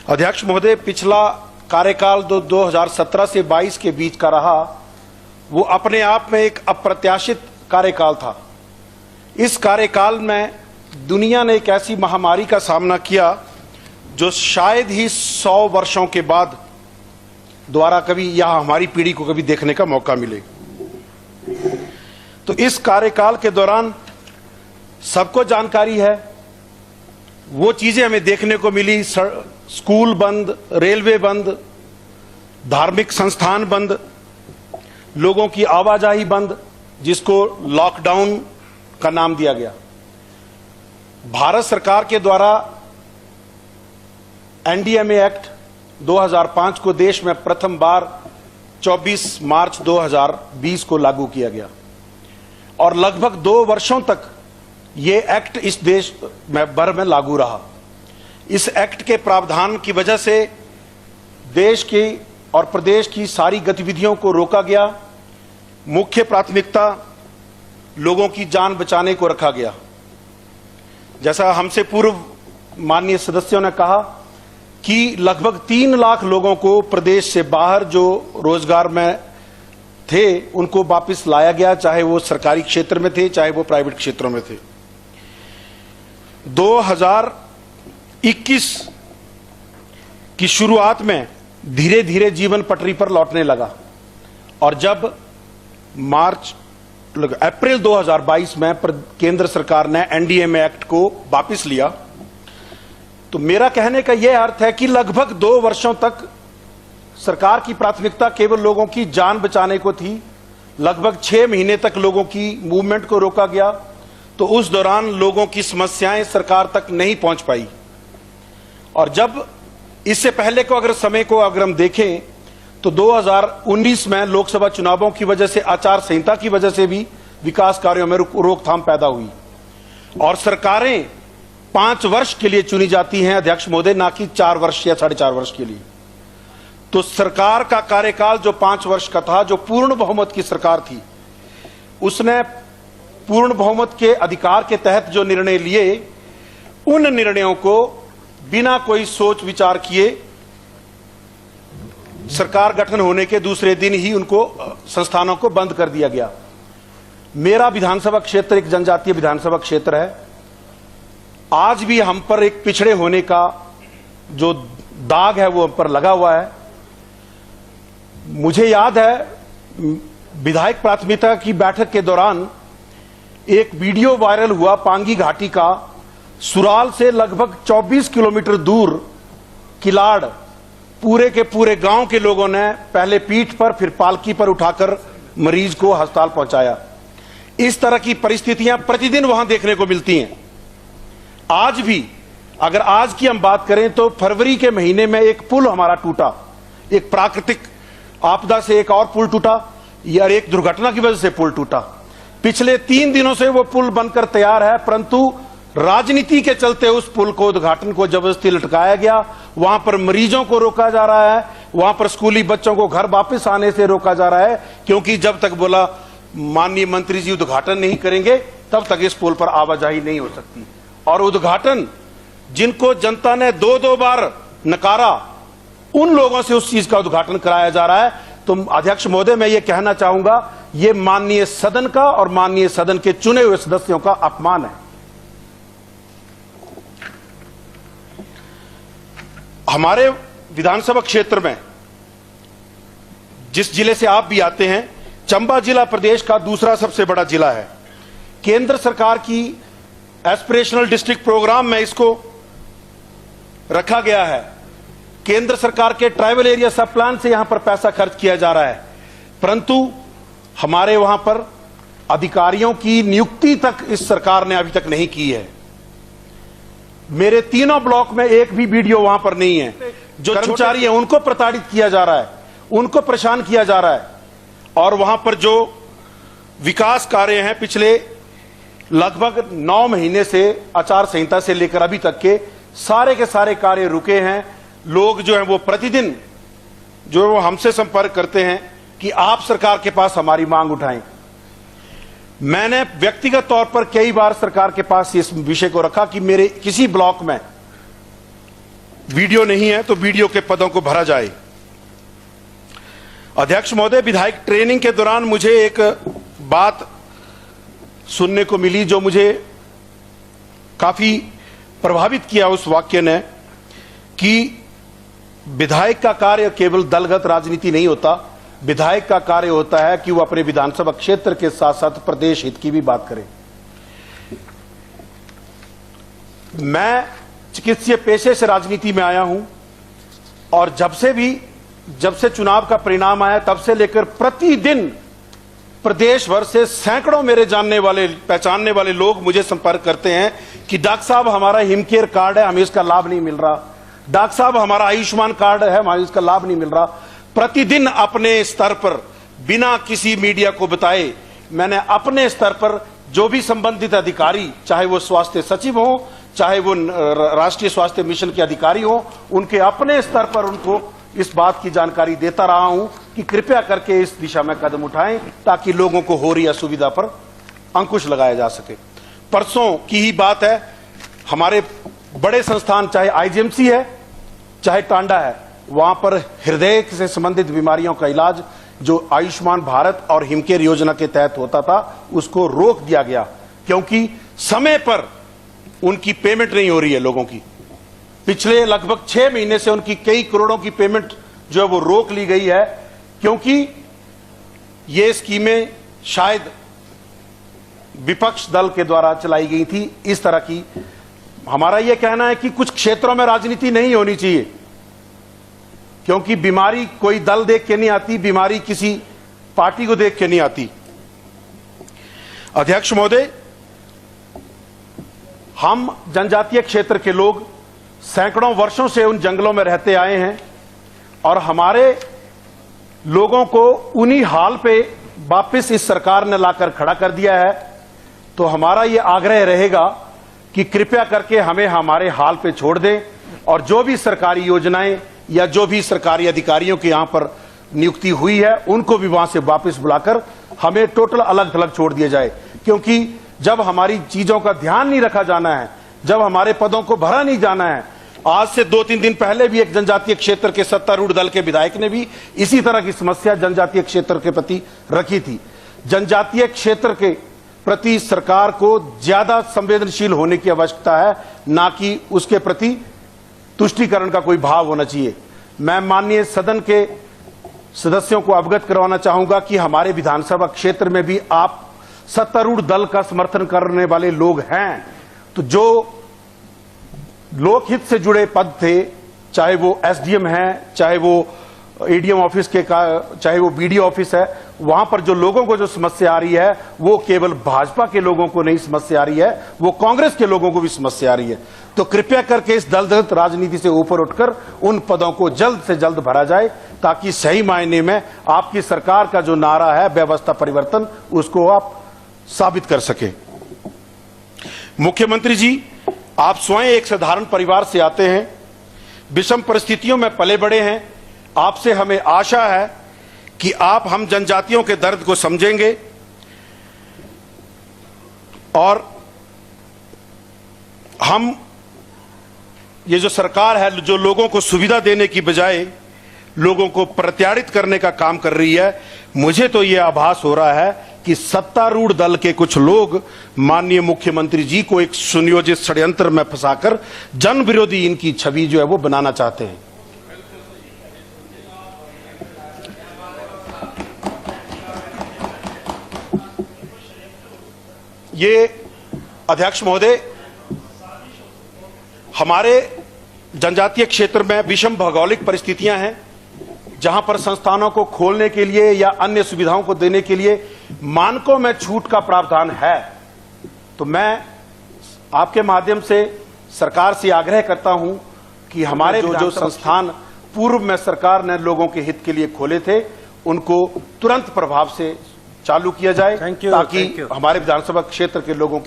अध्यक्ष महोदय, पिछला कार्यकाल 2017 से 22 के बीच का रहा, वो अपने आप में एक अप्रत्याशित कार्यकाल था। इस कार्यकाल में दुनिया ने एक ऐसी महामारी का सामना किया जो शायद ही 100 वर्षों के बाद दोबारा कभी यह हमारी पीढ़ी को कभी देखने का मौका मिले। तो इस कार्यकाल के दौरान सबको जानकारी है, वो चीजें हमें देखने को मिली। स्कूल बंद, रेलवे बंद, धार्मिक संस्थान बंद, लोगों की आवाजाही बंद, जिसको लॉकडाउन का नाम दिया गया। भारत सरकार के द्वारा एनडीएमए एक्ट 2005 को देश में प्रथम बार 24 मार्च 2020 को लागू किया गया और लगभग 2 वर्षों तक ये एक्ट इस देश भर में लागू रहा। इस एक्ट के प्रावधान की वजह से देश की और प्रदेश की सारी गतिविधियों को रोका गया। मुख्य प्राथमिकता लोगों की जान बचाने को रखा गया। जैसा हमसे पूर्व माननीय सदस्यों ने कहा कि लगभग 3 लाख लोगों को प्रदेश से बाहर जो रोजगार में थे उनको वापस लाया गया, चाहे वो सरकारी क्षेत्र में थे चाहे वो प्राइवेट क्षेत्रों में थे। 2021 की शुरुआत में धीरे धीरे जीवन पटरी पर लौटने लगा और जब अप्रैल 2022 में केंद्र सरकार ने एनडीएमए एक्ट को वापस लिया, तो मेरा कहने का यह अर्थ है कि लगभग 2 वर्षों तक सरकार की प्राथमिकता केवल लोगों की जान बचाने को थी। लगभग 6 महीने तक लोगों की मूवमेंट को रोका गया, तो उस दौरान लोगों की समस्याएं सरकार तक नहीं पहुंच पाई। और जब इससे पहले को समय को हम देखें तो 2019 में लोकसभा चुनावों की वजह से, आचार संहिता की वजह से भी विकास कार्यों में रोकथाम पैदा हुई और सरकारें 5 वर्ष के लिए चुनी जाती हैं अध्यक्ष महोदय, ना कि 4 वर्ष या 4.5 वर्ष के लिए। तो सरकार का कार्यकाल जो 5 वर्ष का था, जो पूर्ण बहुमत की सरकार थी, उसने पूर्ण बहुमत के अधिकार के तहत जो निर्णय लिए, उन निर्णयों को बिना कोई सोच विचार किए सरकार गठन होने के दूसरे दिन ही उनको संस्थानों को बंद कर दिया गया। मेरा विधानसभा क्षेत्र एक जनजातीय विधानसभा क्षेत्र है। आज भी हम पर एक पिछड़े होने का जो दाग है वो हम पर लगा हुआ है। मुझे याद है विधायक प्राथमिकता की बैठक के दौरान एक वीडियो वायरल हुआ पांगी घाटी का। सुराल से लगभग 24 किलोमीटर दूर किलाड़, पूरे के पूरे गांव के लोगों ने पहले पीठ पर फिर पालकी पर उठाकर मरीज को अस्पताल पहुंचाया। इस तरह की परिस्थितियां प्रतिदिन वहां देखने को मिलती हैं। आज भी अगर आज की हम बात करें तो फरवरी के महीने में एक पुल हमारा टूटा, एक प्राकृतिक आपदा से एक और पुल टूटा या एक दुर्घटना की वजह से पुल टूटा। पिछले 3 दिनों से वो पुल बनकर तैयार है, परंतु राजनीति के चलते उस पुल को उद्घाटन को जबरदस्ती लटकाया गया। वहां पर मरीजों को रोका जा रहा है, वहां पर स्कूली बच्चों को घर वापस आने से रोका जा रहा है, क्योंकि जब तक बोला माननीय मंत्री जी उद्घाटन नहीं करेंगे तब तक इस पुल पर आवाजाही नहीं हो सकती। और उद्घाटन जिनको जनता ने 2-2 बार नकारा, उन लोगों से उस चीज का उद्घाटन कराया जा रहा है। तो अध्यक्ष महोदय, मैं ये कहना चाहूंगा, ये माननीय सदन का और माननीय सदन के चुने हुए सदस्यों का अपमान है। हमारे विधानसभा क्षेत्र में, जिस जिले से आप भी आते हैं, चंबा जिला प्रदेश का दूसरा सबसे बड़ा जिला है। केंद्र सरकार की एस्पिरेशनल डिस्ट्रिक्ट प्रोग्राम में इसको रखा गया है। केंद्र सरकार के ट्राइबल एरिया सब प्लान से यहां पर पैसा खर्च किया जा रहा है, परंतु हमारे वहां पर अधिकारियों की नियुक्ति तक इस सरकार ने अभी तक नहीं की है। मेरे 3 ब्लॉक में एक भी वीडियो वहां पर नहीं है। जो कर्मचारी हैं उनको प्रताड़ित किया जा रहा है, उनको परेशान किया जा रहा है। और वहां पर जो विकास कार्य हैं, पिछले लगभग 9 महीने से आचार संहिता से लेकर अभी तक के सारे कार्य रुके हैं। लोग जो हैं वो प्रतिदिन जो वो हमसे संपर्क करते हैं कि आप सरकार के पास हमारी मांग उठाएं। मैंने व्यक्तिगत तौर पर कई बार सरकार के पास इस विषय को रखा कि मेरे किसी ब्लॉक में वीडियो नहीं है तो वीडियो के पदों को भरा जाए। अध्यक्ष महोदय, विधायक ट्रेनिंग के दौरान मुझे एक बात सुनने को मिली जो मुझे काफी प्रभावित किया उस वाक्य ने, कि विधायक का कार्य केवल दलगत राजनीति नहीं होता, विधायक का कार्य होता है कि वो अपने विधानसभा क्षेत्र के साथ साथ प्रदेश हित की भी बात करे। मैं चिकित्सीय पेशे से राजनीति में आया हूं और जब से चुनाव का परिणाम आया तब से लेकर प्रतिदिन प्रदेश भर से सैकड़ों मेरे जानने वाले पहचानने वाले लोग मुझे संपर्क करते हैं कि डॉक्टर साहब हमारा हिमकेयर कार्ड है, हमें इसका लाभ नहीं मिल रहा, डॉक्टर साहब हमारा आयुष्मान कार्ड है, हमें इसका लाभ नहीं मिल रहा। प्रतिदिन अपने स्तर पर बिना किसी मीडिया को बताए मैंने अपने स्तर पर जो भी संबंधित अधिकारी, चाहे वो स्वास्थ्य सचिव हो, चाहे वो राष्ट्रीय स्वास्थ्य मिशन के अधिकारी हो, उनके अपने स्तर पर उनको इस बात की जानकारी देता रहा हूं कि कृपया करके इस दिशा में कदम उठाएं ताकि लोगों को हो रही असुविधा पर अंकुश लगाया जा सके। परसों की ही बात है, हमारे बड़े संस्थान चाहे आईजीएमसी है चाहे टांडा है, वहां पर हृदय से संबंधित बीमारियों का इलाज जो आयुष्मान भारत और हिमकेयर योजना के तहत होता था उसको रोक दिया गया, क्योंकि समय पर उनकी पेमेंट नहीं हो रही है लोगों की। पिछले लगभग 6 महीने से उनकी कई करोड़ों की पेमेंट जो है वो रोक ली गई है, क्योंकि ये स्कीमें शायद विपक्ष दल के द्वारा चलाई गई थी। इस तरह की हमारा यह कहना है कि कुछ क्षेत्रों में राजनीति नहीं होनी चाहिए, क्योंकि बीमारी कोई दल देख के नहीं आती, बीमारी किसी पार्टी को देख के नहीं आती। अध्यक्ष महोदय, हम जनजातीय क्षेत्र के लोग सैकड़ों वर्षों से उन जंगलों में रहते आए हैं और हमारे लोगों को उन्हीं हाल पे वापस इस सरकार ने लाकर खड़ा कर दिया है। तो हमारा यह आग्रह रहेगा कि कृपया करके हमें हमारे हाल पे छोड़ दें और जो भी सरकारी योजनाएं या जो भी सरकारी अधिकारियों के यहां पर नियुक्ति हुई है उनको भी वहां से वापस बुलाकर हमें टोटल अलग थलग छोड़ दिया जाए। क्योंकि जब हमारी चीजों का ध्यान नहीं रखा जाना है, जब हमारे पदों को भरा नहीं जाना है, आज से 2-3 दिन पहले भी एक जनजातीय क्षेत्र के सत्तारूढ़ दल के विधायक ने भी इसी तरह की समस्या जनजातीय क्षेत्र के प्रति रखी थी। जनजातीय क्षेत्र के प्रति सरकार को ज्यादा संवेदनशील होने की आवश्यकता है, ना कि उसके प्रति तुष्टीकरण का कोई भाव होना चाहिए। मैं माननीय सदन के सदस्यों को अवगत करवाना चाहूंगा कि हमारे विधानसभा क्षेत्र में भी आप सत्तारूढ़ दल का समर्थन करने वाले लोग हैं, तो जो लोकहित से जुड़े पद थे, चाहे वो एसडीएम है, चाहे वो एडीएम ऑफिस के चाहे वो बीडीओ ऑफिस है, वहां पर जो लोगों को जो समस्या आ रही है वो केवल भाजपा के लोगों को नहीं समस्या आ रही है, वो कांग्रेस के लोगों को भी समस्या आ रही है। तो कृपया करके इस दलगत राजनीति से ऊपर उठकर उन पदों को जल्द से जल्द भरा जाए ताकि सही मायने में आपकी सरकार का जो नारा है व्यवस्था परिवर्तन, उसको आप साबित कर सके। मुख्यमंत्री जी, आप स्वयं एक साधारण परिवार से आते हैं, विषम परिस्थितियों में पले बड़े हैं। आपसे हमें आशा है कि आप हम जनजातियों के दर्द को समझेंगे और हम ये जो सरकार है जो लोगों को सुविधा देने की बजाय लोगों को प्रताड़ित करने का काम कर रही है, मुझे तो यह आभास हो रहा है कि सत्तारूढ़ दल के कुछ लोग माननीय मुख्यमंत्री जी को एक सुनियोजित षड्यंत्र में फंसाकर जन विरोधी इनकी छवि जो है वो बनाना चाहते हैं। ये अध्यक्ष महोदय, हमारे जनजातीय क्षेत्र में विषम भौगोलिक परिस्थितियां हैं जहां पर संस्थानों को खोलने के लिए या अन्य सुविधाओं को देने के लिए मानकों में छूट का प्रावधान है। तो मैं आपके माध्यम से सरकार से आग्रह करता हूं कि हमारे जो संस्थान पूर्व में सरकार ने लोगों के हित के लिए खोले थे उनको तुरंत प्रभाव से चालू किया जाए ताकि हमारे विधानसभा क्षेत्र के लोगों की